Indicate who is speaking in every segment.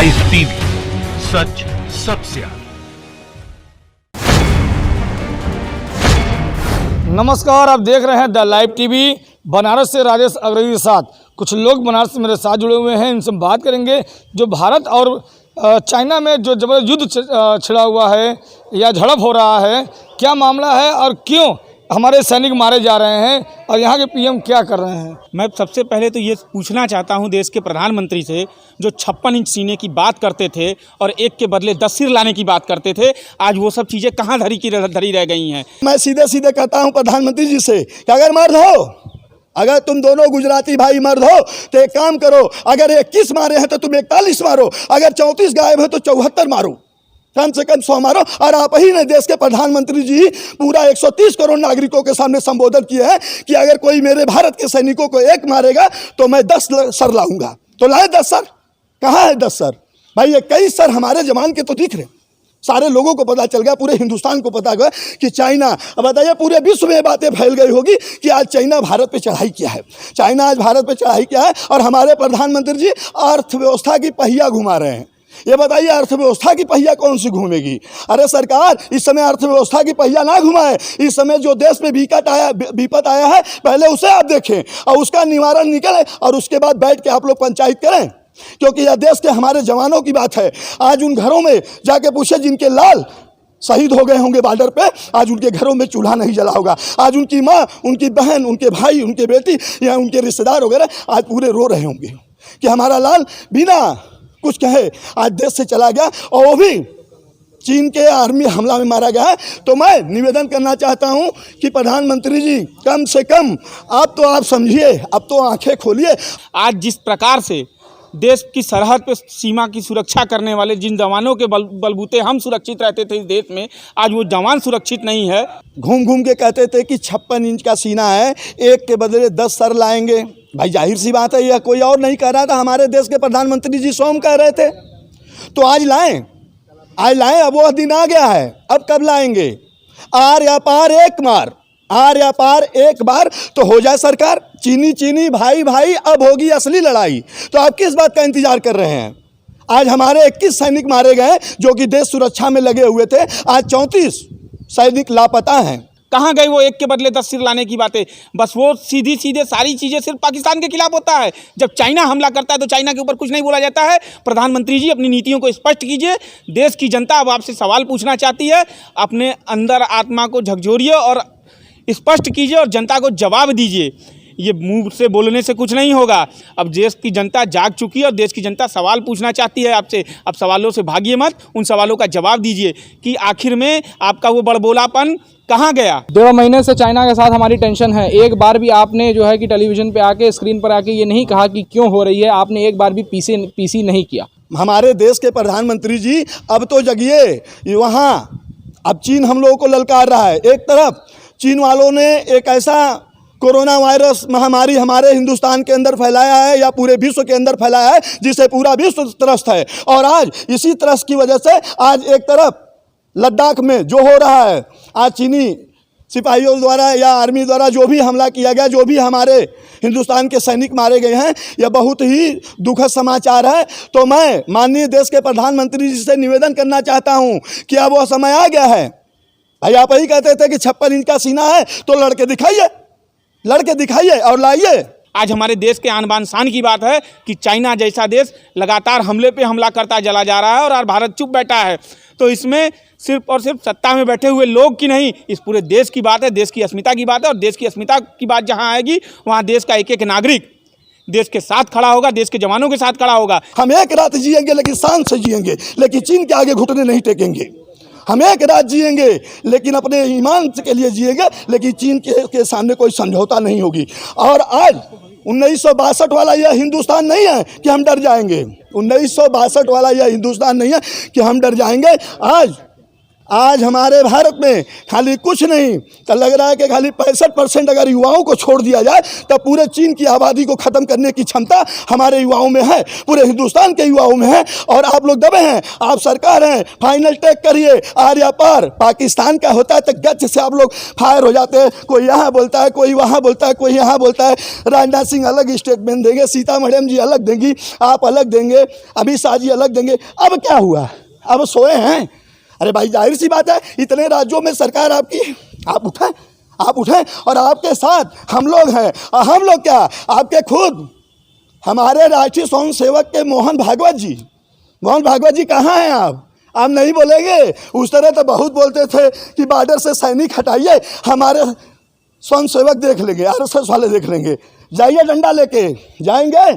Speaker 1: Live TV, सच सबसे आगे।
Speaker 2: नमस्कार, आप देख रहे हैं द लाइव टीवी। बनारस से राजेश अग्रवी के साथ कुछ लोग बनारस से मेरे साथ जुड़े हुए हैं, इनसे बात करेंगे। जो भारत और चाइना में जो जबरदस्त युद्ध छिड़ा हुआ है या झड़प हो रहा है, क्या मामला है और क्यों हमारे सैनिक मारे जा रहे हैं और यहाँ के पीएम क्या कर रहे हैं।
Speaker 3: मैं सबसे पहले तो ये पूछना चाहता हूँ देश के प्रधानमंत्री से, जो 56 इंच सीने की बात करते थे और एक के बदले 10 सिर लाने की बात करते थे, आज वो सब चीज़ें कहाँ धरी रह गई हैं।
Speaker 4: मैं सीधे सीधे कहता हूँ प्रधानमंत्री जी से कि अगर मर्द हो, अगर तुम दोनों गुजराती भाई मर्द हो तो एक काम करो, अगर 21 मारे हैं तो तुम 41 मारो, अगर 34 गायब है तो 74 मारो, कम से कम 100 मारो। और आप ही ने देश के प्रधानमंत्री जी पूरा 130 करोड़ नागरिकों के सामने संबोधन किए हैं कि अगर कोई मेरे भारत के सैनिकों को एक मारेगा तो मैं 10 सर लाऊंगा। तो लाए 10 सर? कहाँ है 10 सर? भाई ये कई सर हमारे जवान के तो दिख रहे, सारे लोगों को पता चल गया, पूरे हिंदुस्तान को पता गया कि चाइना, अब बताइए पूरे विश्व में बातें फैल गई होगी कि आज चाइना भारत पे चढ़ाई किया है, चाइना आज भारत पे चढ़ाई किया है। और हमारे प्रधानमंत्री जी अर्थव्यवस्था की पहिया घुमा रहे हैं। ये बताइए अर्थव्यवस्था की पहिया कौन सी घूमेगी? अरे सरकार, इस समय अर्थव्यवस्था की पहिया ना घुमाए। इस समय जो देश में विपत आया है, पहले उसे आप देखें और उसका निवारण निकले और उसके बाद बैठ के आप लोग पंचायत करें, क्योंकि यह देश के हमारे जवानों की बात है। आज उन घरों में जाके पूछे जिनके लाल शहीद हो गए होंगे बॉर्डर पे, आज उनके घरों में चूल्हा नहीं जला होगा। आज उनकी माँ, उनकी बहन, उनके भाई, उनके बेटी या उनके रिश्तेदार वगैरह आज पूरे रो रहे होंगे कि हमारा लाल बिना कुछ कहे आज देश से चला गया, और वो भी चीन के आर्मी हमला में मारा गया है। तो मैं निवेदन करना चाहता हूं कि प्रधानमंत्री जी कम से कम आप समझिए, अब तो आंखें खोलिए।
Speaker 3: आज जिस प्रकार से देश की सरहद पे सीमा की सुरक्षा करने वाले जिन जवानों के बलबूते हम सुरक्षित रहते थे इस देश में, आज वो जवान सुरक्षित नहीं है।
Speaker 4: घूम घूम के कहते थे कि 56 इंच का सीना है, एक के बदले 10 सर लाएंगे। भाई जाहिर सी बात है, यह कोई और नहीं कह रहा था, हमारे देश के प्रधानमंत्री जी स्वयं कह रहे थे। तो आज लाएं, आज लाएं, अब वो दिन आ गया है। अब कब लाएंगे? आर या पार एक मार, आर या पार एक बार तो हो जाए सरकार। चीनी चीनी भाई भाई, अब होगी असली लड़ाई। तो आप किस बात का इंतजार कर रहे हैं? आज हमारे 21 सैनिक मारे गए जो कि देश सुरक्षा में लगे हुए थे। आज 34 सैनिक लापता हैं।
Speaker 3: कहाँ गए वो एक के बदले 10 सिर लाने की बातें? बस वो सीधी सीधे सारी चीज़ें सिर्फ पाकिस्तान के खिलाफ होता है। जब चाइना हमला करता है तो चाइना के ऊपर कुछ नहीं बोला जाता है। प्रधानमंत्री जी अपनी नीतियों को स्पष्ट कीजिए। देश की जनता अब आपसे सवाल पूछना चाहती है, अपने अंदर आत्मा को झकझोरिए और स्पष्ट कीजिए और जनता को जवाब दीजिए। ये मुंह से बोलने से कुछ नहीं होगा। अब देश की जनता जाग चुकी है और देश की जनता सवाल पूछना चाहती है आपसे। अब सवालों से भागिए मत, उन सवालों का जवाब दीजिए कि आखिर में आपका वो बड़बोलापन कहाँ गया।
Speaker 5: 1.5 महीने से चाइना के साथ हमारी टेंशन है। एक बार भी आपने जो है कि टेलीविजन पे आके, स्क्रीन पर आके ये नहीं कहा कि क्यों हो रही है। आपने एक बार भी पीसी नहीं किया।
Speaker 4: हमारे देश के प्रधानमंत्री जी अब तो जगिए। वहाँ अब चीन हम लोगों को ललकार रहा है। एक तरफ चीन वालों ने एक ऐसा कोरोना वायरस महामारी हमारे हिंदुस्तान के अंदर फैलाया है या पूरे विश्व के अंदर फैलाया है, जिससे पूरा विश्व त्रस्त है। और आज इसी त्रस्त की वजह से आज एक तरफ लद्दाख में जो हो रहा है, आज चीनी सिपाहियों द्वारा या आर्मी द्वारा जो भी हमला किया गया, जो भी हमारे हिंदुस्तान के सैनिक मारे गए हैं, यह बहुत ही दुखद समाचार है। तो मैं माननीय देश के प्रधानमंत्री जी से निवेदन करना चाहता हूँ कि अब वह समय आ गया है। भाई आप ही कहते थे कि 56 इंच का सीना है, तो लड़के दिखाइए और लाइए।
Speaker 3: आज हमारे देश के आन बान शान की बात है कि चाइना जैसा देश लगातार हमले पे हमला करता चला जा रहा है और भारत चुप बैठा है। तो इसमें सिर्फ और सिर्फ सत्ता में बैठे हुए लोग की नहीं, इस पूरे देश की बात है, देश की अस्मिता की बात है। और देश की अस्मिता की बात जहाँ आएगी, वहाँ देश का एक एक नागरिक देश के साथ खड़ा होगा, देश के जवानों के साथ खड़ा होगा।
Speaker 4: हम एक रात जिएंगे लेकिन शान से जिएंगे, लेकिन चीन के आगे घुटने नहीं टेकेंगे। हम एक रात जिएंगे लेकिन अपने ईमान के लिए जिएंगे, लेकिन चीन के सामने कोई समझौता नहीं होगी। और आज 1962 वाला यह हिंदुस्तान नहीं है कि हम डर जाएंगे। 1962 वाला यह हिंदुस्तान नहीं है कि हम डर जाएंगे। आज आज हमारे भारत में खाली कुछ नहीं तो लग रहा है कि खाली 65% अगर युवाओं को छोड़ दिया जाए तब पूरे चीन की आबादी को ख़त्म करने की क्षमता हमारे युवाओं में है, पूरे हिंदुस्तान के युवाओं में है। और आप लोग दबे हैं, आप सरकार हैं, फाइनल टेक करिए, आर या पार। पाकिस्तान का होता है तो गच से आप लोग फायर हो जाते हैं, कोई यहाँ बोलता है, कोई वहाँ बोलता है, कोई यहाँ बोलता है। राजनाथ सिंह अलग स्टेटमेंट देंगे, सीता मैडम जी अलग देंगी, आप अलग देंगे, अमित शाह जी अलग देंगे। अब क्या हुआ? अब सोए हैं? अरे भाई जाहिर सी बात है, इतने राज्यों में सरकार आपकी, आप उठें और आपके साथ हम लोग हैं। और हम लोग क्या, आपके खुद हमारे राष्ट्रीय स्वयं सेवक के मोहन भागवत जी कहाँ हैं? आप नहीं बोलेंगे? उस तरह तो बहुत बोलते थे कि बॉर्डर से सैनिक हटाइए, हमारे स्वयं सेवक देख लेंगे, RSS वाले देख लेंगे। जाइए डंडा लेके, जाएंगे?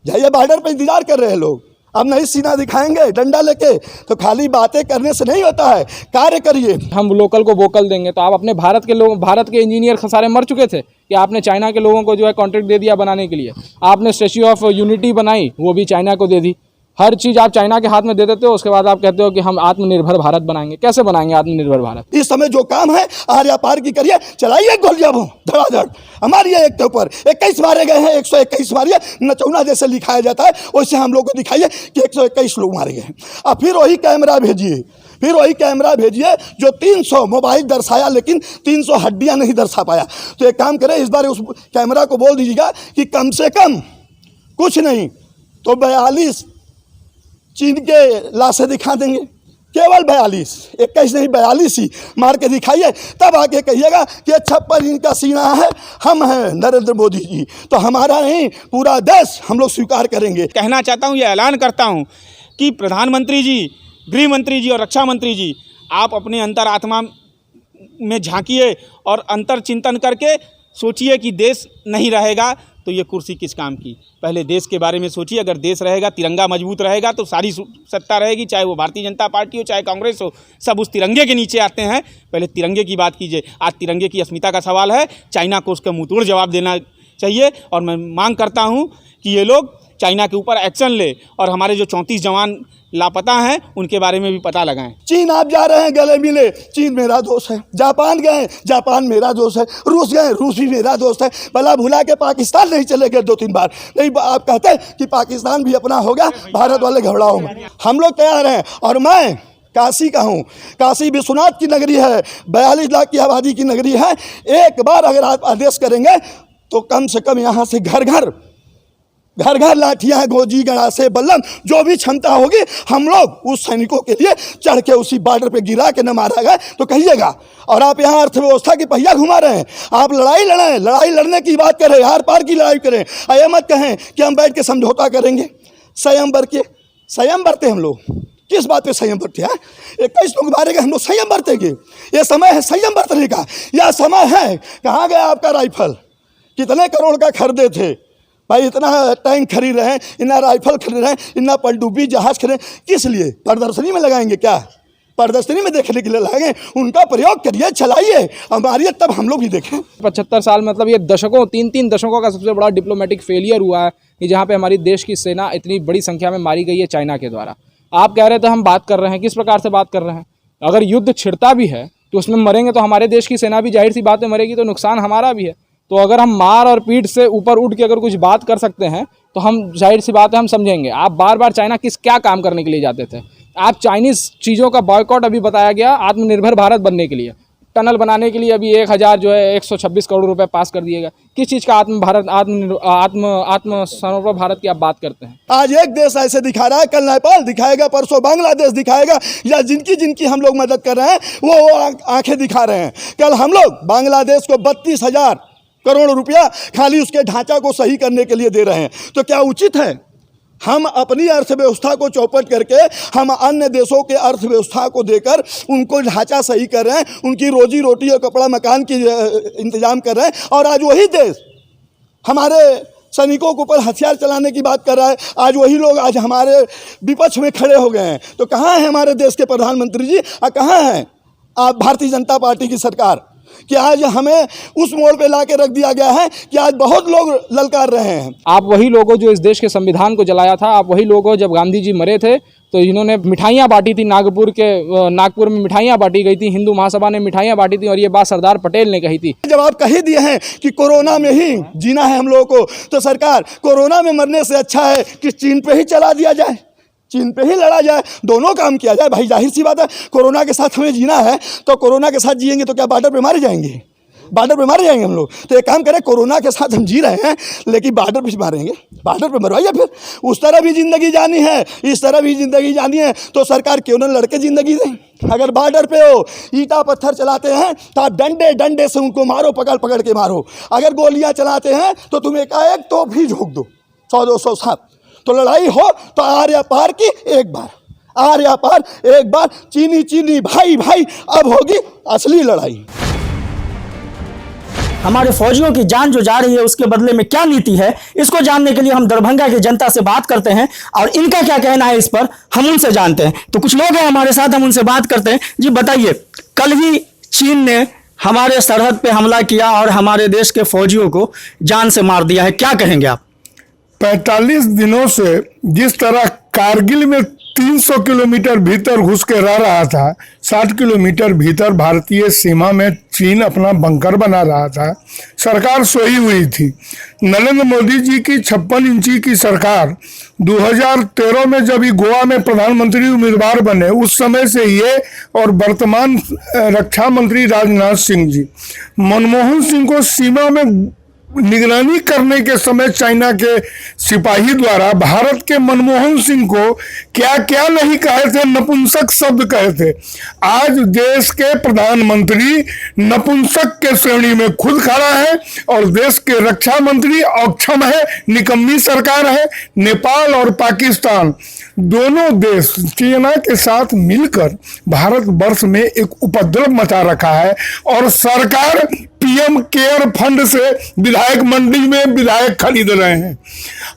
Speaker 4: जाइए, बॉर्डर पे इंतजार कर रहे हैं लोग। अब नहीं सीना दिखाएंगे डंडा लेके? तो खाली बातें करने से नहीं होता है, कार्य करिए।
Speaker 5: हम लोकल को वोकल देंगे। तो आप अपने भारत के लोग, भारत के इंजीनियर सारे मर चुके थे कि आपने चाइना के लोगों को जो है कॉन्ट्रैक्ट दे दिया बनाने के लिए। आपने स्टैच्यू ऑफ यूनिटी बनाई, वो भी चाइना को दे दी। हर चीज़ आप चाइना के हाथ में दे देते हो, उसके बाद आप कहते हो कि हम आत्मनिर्भर भारत बनाएंगे। कैसे बनाएंगे आत्मनिर्भर भारत?
Speaker 4: इस समय जो काम है आर या पार की करिए, चलाइए गोलियां धड़ाधड़। हमारी एक के ऊपर 21 मारे गए हैं, 121 मारिए। नचौना जैसे लिखाया जाता है वैसे हम लोग को दिखाइए कि 121 लोग मारे गए हैं। अब फिर वही कैमरा भेजिए, जो 300 मोबाइल दर्शाया लेकिन 300 हड्डियां नहीं दर्शा पाया। तो एक काम करें, इस बार उस कैमरा को बोल दीजिएगा कि कम से कम कुछ नहीं तो 42 चीन के लाशें दिखा देंगे, केवल 42, 21 नहीं 42 ही मार के दिखाइए। तब आके कहिएगा कि 56 इनका सीना है, हम हैं नरेंद्र मोदी जी। तो हमारा नहीं, पूरा देश हम लोग स्वीकार करेंगे।
Speaker 3: कहना चाहता हूँ, ये ऐलान करता हूँ कि प्रधानमंत्री जी, गृह मंत्री जी और रक्षा मंत्री जी, आप अपने अंतरात्मा में झांकिए और अंतर चिंतन करके सोचिए कि देश नहीं रहेगा तो ये कुर्सी किस काम की। पहले देश के बारे में सोचिए। अगर देश रहेगा, तिरंगा मजबूत रहेगा तो सारी सत्ता रहेगी, चाहे वो भारतीय जनता पार्टी हो, चाहे कांग्रेस हो, सब उस तिरंगे के नीचे आते हैं। पहले तिरंगे की बात कीजिए। आज तिरंगे की अस्मिता का सवाल है, चाइना को उसका मुंहतोड़ जवाब देना चाहिए। और मैं मांग करता हूँ कि ये लोग चाइना के ऊपर एक्शन ले और हमारे जो 34 जवान लापता हैं उनके बारे में भी पता लगाएं।
Speaker 4: चीन आप जा रहे हैं, गले मिले, चीन मेरा दोस्त है। जापान गए, जापान मेरा दोस्त है। रूस गए, रूस भी मेरा दोस्त है। भला भुला के पाकिस्तान नहीं चले गए 2-3 बार? नहीं, आप कहते हैं कि पाकिस्तान भी अपना होगा, भारत वाले घबराओ में। हम लोग तैयार हैं। और मैं काशी का हूँ, काशी विश्वनाथ की नगरी है, 42 लाख की आबादी की नगरी है। एक बार अगर आप आदेश करेंगे तो कम से कम यहाँ से घर घर लाठियाँ, गोजी, गड़ासे, बल्लम, जो भी क्षमता होगी हम लोग उस सैनिकों के लिए चढ़ के उसी बॉर्डर पे गिरा के न मारा गया तो कहिएगा। और आप यहाँ अर्थव्यवस्था की पहिया घुमा रहे हैं। आप लड़ाई लड़ें, लड़ाई लड़ने की बात करें, आर पार की लड़ाई करें। ये मत कहें कि हम बैठ के समझौता करेंगे। संयम बरते हम लोग। किस बात पे संयम बरते हैं? 21 लोग मारे गए, हम लोग संयम बरतेंगे? ये समय है संयम बरतने का? यह समय है? कहाँ गया आपका राइफल? कितने करोड़ का खरीदे थे भाई? इतना टैंक खरीद रहे हैं, इतना राइफल खरीद रहे हैं, इतना पनडुब्बी जहाज खरीद, किस लिए? प्रदर्शनी में लगाएंगे क्या? प्रदर्शनी में देखने के लिए लगाएंगे? उनका प्रयोग करिए, चलाइए, हमारी तब हम लोग भी देखें।
Speaker 5: 75 साल मतलब ये दशकों, 3-3 दशकों का सबसे बड़ा डिप्लोमेटिक फेलियर हुआ है कि जहाँ पे हमारी देश की सेना इतनी बड़ी संख्या में मारी गई है चाइना के द्वारा। आप कह रहे थे हम बात कर रहे हैं, किस प्रकार से बात कर रहे हैं? अगर युद्ध छिड़ता भी है तो उसमें मरेंगे तो हमारे देश की सेना भी जाहिर सी बात है मरेगी, तो नुकसान हमारा भी है। तो अगर हम मार और पीठ से ऊपर उठ के अगर कुछ बात कर सकते हैं तो हम जाहिर सी बात है हम समझेंगे। आप बार बार चाइना क्या काम करने के लिए जाते थे? आप चाइनीज़ चीज़ों का बॉयकॉट अभी बताया गया आत्मनिर्भर भारत बनने के लिए। टनल बनाने के लिए अभी 126 करोड़ रुपए पास कर दिएगा। किस चीज़ का आत्मनिर्भर भारत की आप बात करते हैं?
Speaker 4: आज एक देश ऐसे दिखा रहा है, कल नेपाल दिखाएगा, परसों बांग्लादेश दिखाएगा, या जिनकी हम लोग मदद कर रहे हैं वो आंखें दिखा रहे हैं। कल हम लोग बांग्लादेश को 32,000 करोड़ रुपया खाली उसके ढांचा को सही करने के लिए दे रहे हैं। तो क्या उचित है हम अपनी अर्थव्यवस्था को चौपट करके हम अन्य देशों के अर्थव्यवस्था को देकर उनको ढांचा सही कर रहे हैं, उनकी रोजी रोटी और कपड़ा मकान की इंतजाम कर रहे हैं, और आज वही देश हमारे सैनिकों के ऊपर हथियार चलाने की बात कर रहा है। आज वही लोग आज हमारे विपक्ष में खड़े हो गए हैं। तो कहाँ है हमारे देश के प्रधानमंत्री जी? कहाँ हैं आप भारतीय जनता पार्टी की सरकार? कि आज हमें उस मोड़ पे ला के रख दिया गया है कि आज बहुत लोग ललकार रहे हैं।
Speaker 5: आप वही लोग हो जो इस देश के संविधान को जलाया था, आप वही लोग हो जब गांधी जी मरे थे तो इन्होंने मिठाइयाँ बांटी थी, नागपुर में मिठाइयाँ बांटी गई थी, हिंदू महासभा ने मिठाइयाँ बांटी थी और ये बात सरदार पटेल ने कही थी।
Speaker 4: जब आप कह ही दिए हैं कि कोरोना में ही जीना है हम लोगों को, तो सरकार कोरोना में मरने से अच्छा है कि चीन पे ही चला दिया जाए, चीन पे ही लड़ा जाए, दोनों काम किया जाए। भाई जाहिर सी बात है, कोरोना के साथ हमें जीना है तो कोरोना के साथ जिएंगे तो क्या बॉर्डर पे मारे जाएंगे? बॉर्डर पे मारे जाएंगे हम लोग। तो एक काम करें, कोरोना के साथ हम जी रहे हैं लेकिन बॉर्डर पे मारेंगे, बॉर्डर पे मरवाइए। फिर उस तरह भी ज़िंदगी जानी है, इस तरह भी ज़िंदगी जानी है, तो सरकार क्यों ना लड़के ज़िंदगी दें। अगर बॉर्डर पे हो ईटा पत्थर चलाते हैं तो आप डंडे डंडे से उनको मारो, पकड़ पकड़ के मारो। अगर गोलियां चलाते हैं तो तुम एकाएक तो भी झोंक दो 100-200 साथ। तो लड़ाई हो तो आर्या पार की एक बार, आर्या पार एक बार, चीनी चीनी भाई भाई, अब होगी असली लड़ाई।
Speaker 6: हमारे फौजियों की जान जो जा रही है उसके बदले में क्या नीति है, इसको जानने के लिए हम दरभंगा की जनता से बात करते हैं और इनका क्या कहना है इस पर हम उनसे जानते हैं। तो कुछ लोग हैं हमारे साथ, हम उनसे बात करते हैं। जी बताइए, कल ही चीन ने हमारे सरहद पे हमला किया और हमारे देश के फौजियों को जान से मार दिया है, क्या कहेंगे आप?
Speaker 7: 45 दिनों से जिस तरह कारगिल में 300 किलोमीटर भीतर घुस के रह रहा था, 60 किलोमीटर भीतर भारतीय सीमा में चीन अपना बंकर बना रहा था, सरकार सोई हुई थी। नरेंद्र मोदी जी की 56 इंची की सरकार 2013 में जब ये गोवा में प्रधानमंत्री उम्मीदवार बने, उस समय से ये और वर्तमान रक्षा मंत्री राजनाथ सिंह जी मनमोहन सिंह को सीमा में निगरानी करने के समय चाइना के सिपाही द्वारा भारत के मनमोहन सिंह को क्या क्या नहीं कहे थे, नपुंसक शब्द कहे थे। आज देश के प्रधानमंत्री नपुंसक के श्रेणी में खुद खड़ा है और देश के रक्षा मंत्री अक्षम है, निकम्मी सरकार है। नेपाल और पाकिस्तान दोनों देश चाइना के साथ मिलकर भारत वर्ष में एक उपद्रव मचा रखा है और सरकार पीएम केयर फंड से विधायक मंडी में विधायक खरीद रहे हैं।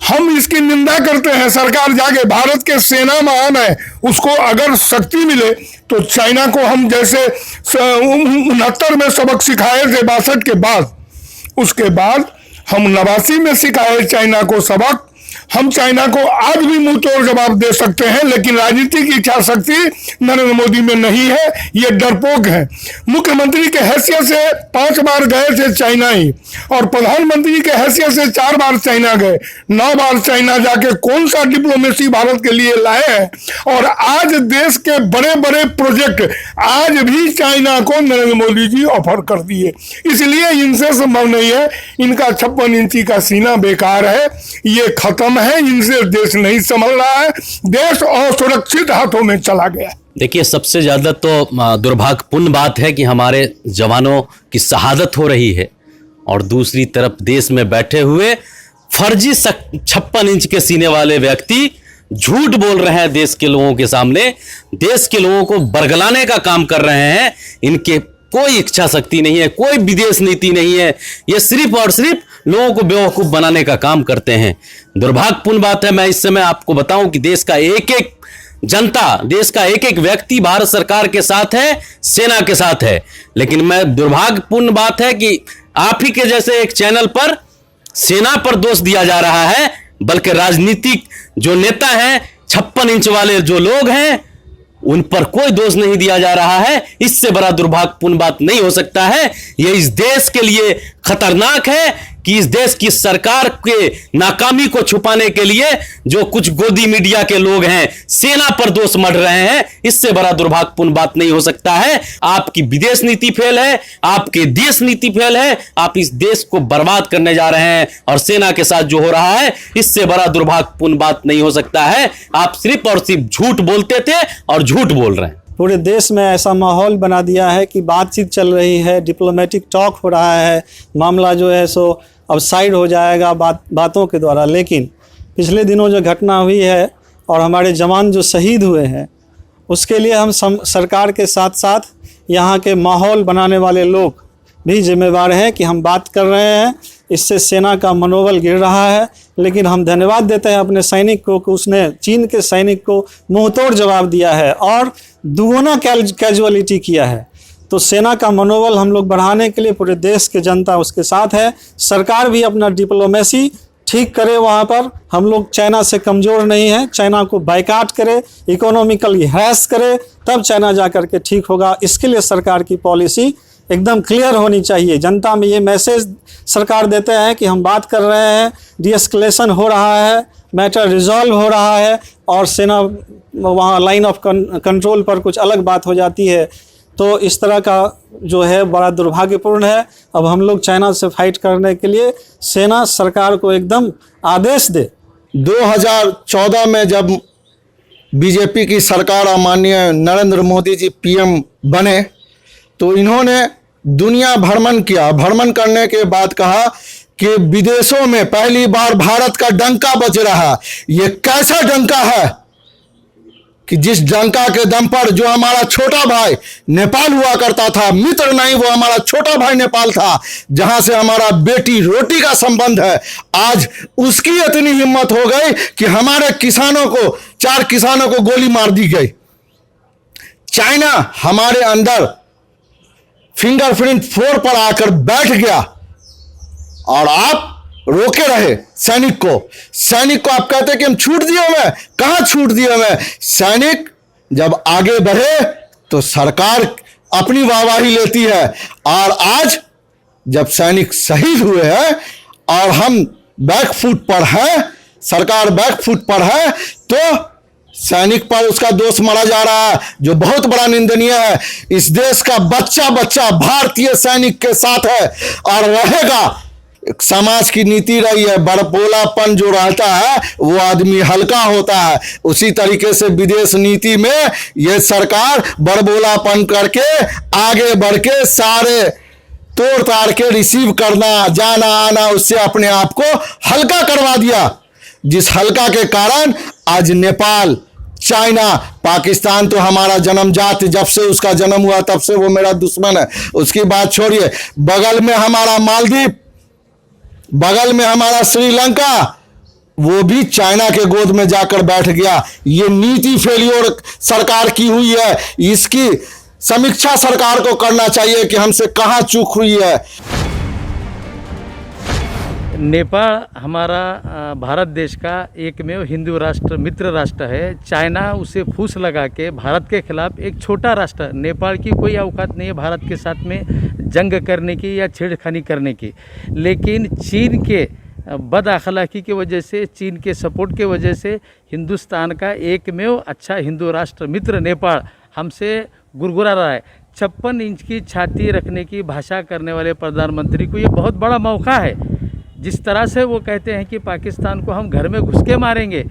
Speaker 7: हम इसकी निंदा करते हैं। सरकार जाके भारत के सेना महान है, उसको अगर शक्ति मिले तो चाइना को हम जैसे 69 में सबक सिखाए थे 62 के बाद, उसके बाद हम 89 में सिखाए चाइना को सबक। हम चाइना को आज भी मुंह तोड़ जवाब दे सकते हैं, लेकिन राजनीतिक इच्छा शक्ति नरेंद्र मोदी में नहीं है, ये डरपोक है। मुख्यमंत्री के हैसियत से 5 बार गए थे चाइना ही और प्रधानमंत्री के हैसियत से 4 बार चाइना गए, 9 बार चाइना जाके कौन सा डिप्लोमेसी भारत के लिए लाए हैं। और आज देश के बड़े बड़े प्रोजेक्ट आज भी चाइना को नरेंद्र मोदी जी ऑफर कर दिए, इसलिए इनसे संभव नहीं है। इनका 56 इंची का सीना बेकार है, ये खत्म है, इनसे देश नहीं संभल रहा है, देश असुरक्षित हाथों में चला गया।
Speaker 8: देखिए, सबसे ज्यादा तो दुर्भाग्यपूर्ण बात है कि हमारे जवानों की शहादत हो रही है और दूसरी तरफ देश में बैठे हुए फर्जी 56 इंच के सीने वाले व्यक्ति झूठ बोल रहे हैं देश के लोगों के सामने, देश के लोगों को बरगलाने का काम कर रहे हैं। इनके कोई इच्छा शक्ति नहीं है, कोई विदेश नीति नहीं है, ये सिर्फ और सिर्फ लोगों को बेवकूफ बनाने का काम करते हैं। दुर्भाग्यपूर्ण बात है। मैं इस समय आपको बताऊं कि देश का एक एक जनता, देश का एक एक व्यक्ति भारत सरकार के साथ है, सेना के साथ है, लेकिन मैं दुर्भाग्यपूर्ण बात है कि आप ही के जैसे एक चैनल पर सेना पर दोष दिया जा रहा है, बल्कि राजनीतिक जो नेता हैं, 56 इंच वाले जो लोग हैं, उन पर कोई दोष नहीं दिया जा रहा है। इससे बड़ा दुर्भाग्यपूर्ण बात नहीं हो सकता है। यह इस देश के लिए खतरनाक है कि इस देश की सरकार के नाकामी को छुपाने के लिए जो कुछ गोदी मीडिया के लोग हैं, सेना पर दोष मढ़ रहे हैं। इससे बड़ा दुर्भाग्यपूर्ण बात नहीं हो सकता है। आपकी विदेश नीति फेल है, आपके देश नीति फेल है, आप इस देश को बर्बाद करने जा रहे हैं और सेना के साथ जो हो रहा है, इससे बड़ा दुर्भाग्यपूर्ण बात नहीं हो सकता है। आप सिर्फ और सिर्फ झूठ बोलते थे और झूठ बोल रहे हैं।
Speaker 9: पूरे देश में ऐसा माहौल बना दिया है कि बातचीत चल रही है, डिप्लोमेटिक टॉक हो रहा है, मामला जो है सो अब साइड हो जाएगा बातों के द्वारा। लेकिन पिछले दिनों जो घटना हुई है और हमारे जवान जो शहीद हुए हैं, उसके लिए हम सरकार के साथ साथ यहाँ के माहौल बनाने वाले लोग भी जिम्मेवार हैं कि हम बात कर रहे हैं, इससे सेना का मनोबल गिर रहा है। लेकिन हम धन्यवाद देते हैं अपने सैनिक को कि उसने चीन के सैनिक को मुंहतोड़ जवाब दिया है और दुगुना कैजुअलिटी किया है। तो सेना का मनोबल हम लोग बढ़ाने के लिए पूरे देश की जनता उसके साथ है। सरकार भी अपना डिप्लोमेसी ठीक करे, वहाँ पर हम लोग चाइना से कमज़ोर नहीं हैं, चाइना को बाइकाट करे, इकोनॉमिकली हैस करे, तब चाइना जा कर के ठीक होगा। इसके लिए सरकार की पॉलिसी एकदम क्लियर होनी चाहिए। जनता में ये मैसेज सरकार देते हैं कि हम बात कर रहे हैं, डीएस्केलेशन हो रहा है, मैटर रिजॉल्व हो रहा है, और सेना वहाँ लाइन ऑफ कंट्रोल पर कुछ अलग बात हो जाती है। तो इस तरह का जो है बड़ा दुर्भाग्यपूर्ण है। अब हम लोग चाइना से फाइट करने के लिए सेना सरकार को एकदम आदेश दे।
Speaker 4: 2014 में जब बीजेपी की सरकार और माननीय नरेंद्र मोदी जी पीएम बने तो इन्होंने दुनिया भ्रमण किया। भ्रमण करने के बाद कहा कि विदेशों में पहली बार भारत का डंका बज रहा। ये कैसा डंका है कि जिस डंका के दम पर जो हमारा छोटा भाई नेपाल हुआ करता था, मित्र नहीं वो हमारा छोटा भाई नेपाल था, जहां से हमारा बेटी रोटी का संबंध है, आज उसकी इतनी हिम्मत हो गई कि हमारे किसानों को, 4 किसानों को गोली मार दी गई। चाइना हमारे अंदर फिंगरप्रिंट 4 पर आकर बैठ गया और आप रोके रहे सैनिक को आप कहते कि हम छूट दिए हुए, कहां छूट दिए हुए। सैनिक जब आगे बढ़े तो सरकार अपनी वाहवाही लेती है, और आज जब सैनिक शहीद हुए हैं और हम बैकफुट पर हैं, सरकार बैकफुट पर है, तो सैनिक पर उसका दोष मारा जा रहा है, जो बहुत बड़ा निंदनीय है। इस देश का बच्चा बच्चा भारतीय सैनिक के साथ है और रहेगा। समाज की नीति रही है, बड़बोलापन जो रहता है वो आदमी हल्का होता है। उसी तरीके से विदेश नीति में ये सरकार बड़बोलापन करके आगे बढ़ के सारे तोड़ ताड़ के रिसीव करना, जाना आना, उससे अपने आप को हल्का करवा दिया, जिस हल्का के कारण आज नेपाल, चाइना, पाकिस्तान तो हमारा जन्मजात, जब से उसका जन्म हुआ तब से वो मेरा दुश्मन है, उसकी बात छोड़िए। बगल में हमारा मालदीव, बगल में हमारा श्रीलंका, वो भी चाइना के गोद में जाकर बैठ गया। ये नीति फेलियर सरकार की हुई है, इसकी समीक्षा सरकार को करना चाहिए कि हमसे कहां चूक हुई है।
Speaker 1: नेपाल हमारा भारत देश का एकमेव हिंदू राष्ट्र, मित्र राष्ट्र है। चाइना उसे फूस लगा के भारत के खिलाफ एक छोटा राष्ट्र, नेपाल की कोई औकात नहीं है भारत के साथ में जंग करने की या छेड़खानी करने की। लेकिन चीन के बदअखलाकी की वजह से, चीन के सपोर्ट के वजह से हिंदुस्तान का एकमेव अच्छा हिंदू राष्ट्र मित्र नेपाल हमसे गुरगुरा रहा है। 56 इंच की छाती रखने की भाषा करने वाले प्रधानमंत्री को ये बहुत बड़ा मौका है। जिस तरह से वो कहते हैं कि पाकिस्तान को हम घर में घुस के मारेंगे,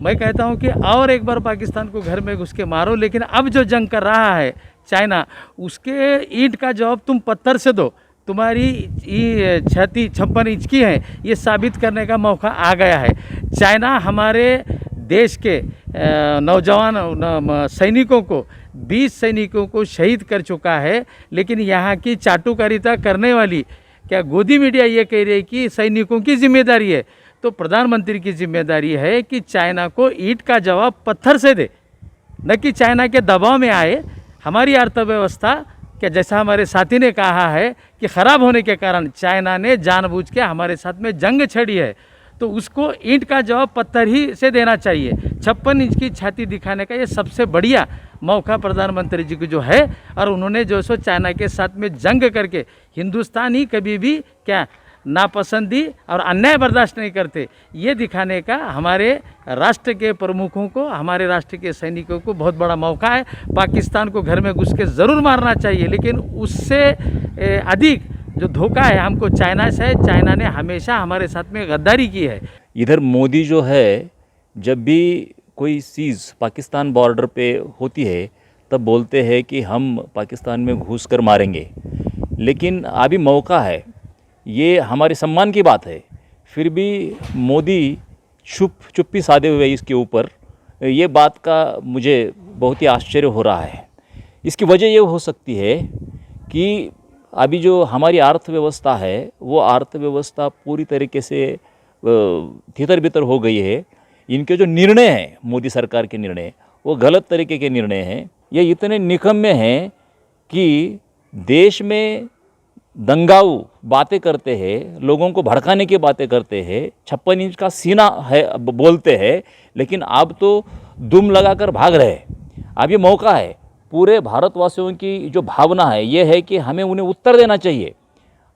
Speaker 1: मैं कहता हूं कि और एक बार पाकिस्तान को घर में घुस के मारो, लेकिन अब जो जंग कर रहा है चाइना, उसके ईंट का जवाब तुम पत्थर से दो। तुम्हारी ये छाती 56 इंच की है, ये साबित करने का मौका आ गया है। चाइना हमारे देश के नौजवान सैनिकों को, 20 सैनिकों को शहीद कर चुका है, लेकिन यहाँ की चाटुकारिता करने वाली क्या गोदी मीडिया ये कह रही है कि सैनिकों की जिम्मेदारी है। तो प्रधानमंत्री की जिम्मेदारी है कि चाइना को ईंट का जवाब पत्थर से दे, न कि चाइना के दबाव में आए। हमारी अर्थव्यवस्था क्या, जैसा हमारे साथी ने कहा है कि ख़राब होने के कारण चाइना ने जानबूझ के हमारे साथ में जंग छेड़ी है, तो उसको ईंट का जवाब पत्थर ही से देना चाहिए। 56 इंच की छाती दिखाने का ये सबसे बढ़िया मौका प्रधानमंत्री जी को जो है, और उन्होंने जो सो चाइना के साथ में जंग करके हिंदुस्तान ही कभी भी क्या नापसंदी और अन्याय बर्दाश्त नहीं करते, ये दिखाने का हमारे राष्ट्र के प्रमुखों को, हमारे राष्ट्र के सैनिकों को बहुत बड़ा मौका है। पाकिस्तान को घर में घुस के ज़रूर मारना चाहिए, लेकिन उससे अधिक जो धोखा है हमको चाइना से है। चाइना ने हमेशा हमारे साथ में गद्दारी की है।
Speaker 10: इधर मोदी जो है, जब भी कोई चीज़ पाकिस्तान बॉर्डर पे होती है तब बोलते हैं कि हम पाकिस्तान में घुस कर मारेंगे, लेकिन अभी मौका है, ये हमारे सम्मान की बात है, फिर भी मोदी चुप्पी साधे हुए इसके ऊपर, ये बात का मुझे बहुत ही आश्चर्य हो रहा है। इसकी वजह ये हो सकती है कि अभी जो हमारी अर्थव्यवस्था है वो अर्थव्यवस्था पूरी तरीके से तितर बितर हो गई है। इनके जो निर्णय हैं, मोदी सरकार के निर्णय, वो गलत तरीके के निर्णय हैं। ये इतने निकम्मे हैं कि देश में दंगाऊ बातें करते हैं, लोगों को भड़काने की बातें करते हैं, 56 इंच का सीना है बोलते हैं, लेकिन अब तो दुम लगाकर भाग रहे हैं। अब ये मौका है, पूरे भारतवासियों की जो भावना है ये है कि हमें उन्हें उत्तर देना चाहिए।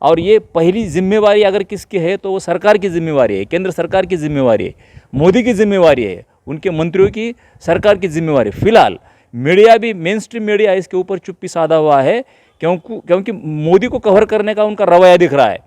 Speaker 10: और ये पहली जिम्मेवारी अगर किसकी है तो वो सरकार की जिम्मेवारी है, केंद्र सरकार की जिम्मेवारी है, मोदी की जिम्मेवारी है, उनके मंत्रियों की, सरकार की जिम्मेवारी। फिलहाल मीडिया भी, मेन स्ट्रीम मीडिया इसके ऊपर चुप्पी साधा हुआ है, क्योंकि मोदी को कवर करने का उनका रवैया दिख रहा है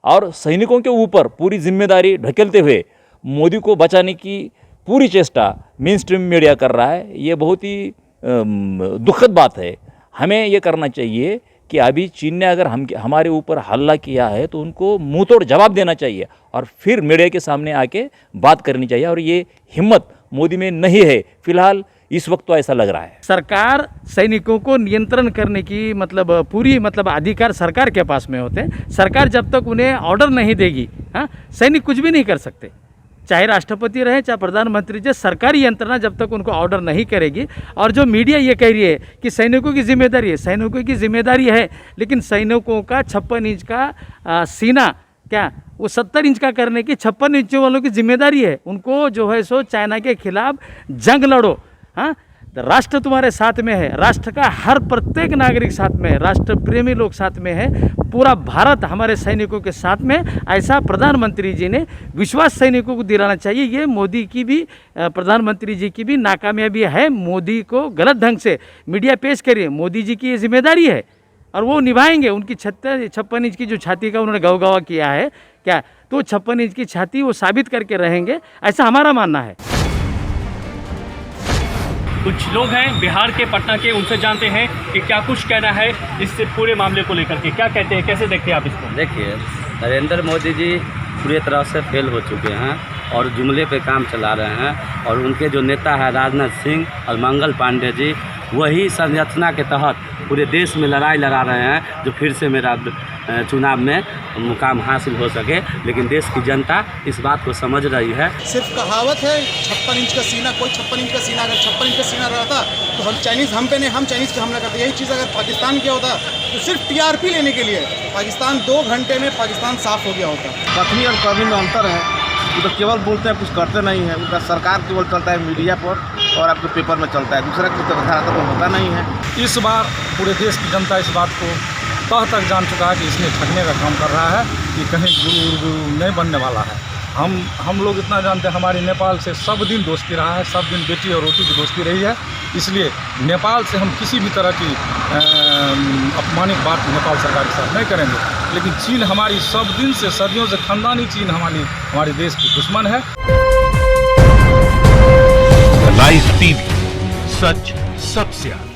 Speaker 10: और सैनिकों के ऊपर पूरी जिम्मेदारी ढकेलते हुए मोदी को बचाने की पूरी चेष्टा मेन स्ट्रीम मीडिया कर रहा है। ये बहुत ही दुखद बात है। हमें ये करना चाहिए कि अभी चीन ने अगर हमारे ऊपर हमला किया है तो उनको मुंह तोड़ जवाब देना चाहिए और फिर मीडिया के सामने आके बात करनी चाहिए, और ये हिम्मत मोदी में नहीं है फिलहाल, इस वक्त तो ऐसा लग रहा है।
Speaker 1: सरकार सैनिकों को नियंत्रण करने की पूरी अधिकार सरकार के पास में होते हैं। सरकार जब तक उन्हें ऑर्डर नहीं देगी, हाँ, सैनिक कुछ भी नहीं कर सकते, चाहे राष्ट्रपति रहे चाहे प्रधानमंत्री जी। सरकारी यंत्रणा जब तक उनको ऑर्डर नहीं करेगी, और जो मीडिया ये कह रही है कि सैनिकों की जिम्मेदारी है, सैनिकों की जिम्मेदारी है, लेकिन सैनिकों का 56 इंच का सीना क्या वो 70 इंच का करने की 56 इंच वालों की जिम्मेदारी है। उनको जो है सो चाइना के खिलाफ जंग लड़ो, हाँ, राष्ट्र तुम्हारे साथ में है, राष्ट्र का हर प्रत्येक नागरिक साथ में है, राष्ट्र प्रेमी लोग साथ में है, पूरा भारत हमारे सैनिकों के साथ में। ऐसा प्रधानमंत्री जी ने विश्वास सैनिकों को दिलाना चाहिए। ये मोदी की भी, प्रधानमंत्री जी की भी नाकामयाबी है। मोदी को गलत ढंग से मीडिया पेश करिए, मोदी जी की ये जिम्मेदारी है और वो निभाएंगे। उनकी 56 इंच की जो छाती का उन्होंने गौगवा किया है क्या, तो 56 इंच की छाती वो साबित करके रहेंगे, ऐसा हमारा मानना है।
Speaker 11: कुछ लोग हैं बिहार के, पटना के, उनसे जानते हैं कि क्या कुछ कहना है इस पूरे मामले को लेकर के, क्या कहते हैं, कैसे देखते हैं आप इसको?
Speaker 12: देखिए, नरेंद्र मोदी जी पूरी तरह से फेल हो चुके हैं और जुमले पे काम चला रहे हैं, और उनके जो नेता है राजनाथ सिंह और मंगल पांडे जी, वही संरचना के तहत पूरे देश में लड़ाई लड़ा रहे हैं जो फिर से मेरा चुनाव में मुकाम हासिल हो सके। लेकिन देश की जनता इस बात को समझ रही है।
Speaker 3: सिर्फ कहावत है 56 इंच का सीना, कोई 56 इंच का सीना, अगर 56 इंच का सीना रहता तो हम चाइनीज़ हम पे नहीं, हम चाइनीज़ पे हमला करते। यही चीज़ अगर पाकिस्तान किया होता तो सिर्फ टीआरपी लेने के लिए पाकिस्तान 2 घंटे में पाकिस्तान साफ हो गया होता।
Speaker 13: कथनी और कभी में अंतर है, वो तो केवल बोलते हैं, कुछ करते नहीं है। उनका सरकार केवल चलता है मीडिया पर और आपके पेपर में चलता है, दूसरा कुछ तो होता नहीं है।
Speaker 5: इस बार पूरे देश की जनता इस बात को तह तक जान चुका है कि इसने ठगने का काम कर रहा है, कि कहीं गुरु नहीं बनने वाला है। हम लोग इतना जानते हैं, हमारी नेपाल से सब दिन दोस्ती रहा है, सब दिन बेटी और रोटी की दोस्ती रही है। इसलिए नेपाल से हम किसी भी तरह की अपमानित बात नेपाल सरकार के साथ नहीं करेंगे। लेकिन चीन हमारी सब दिन से, सदियों से खानदानी चीन हमारे देश की दुश्मन है।
Speaker 14: लाइव टीवी, सच सबसे आगे।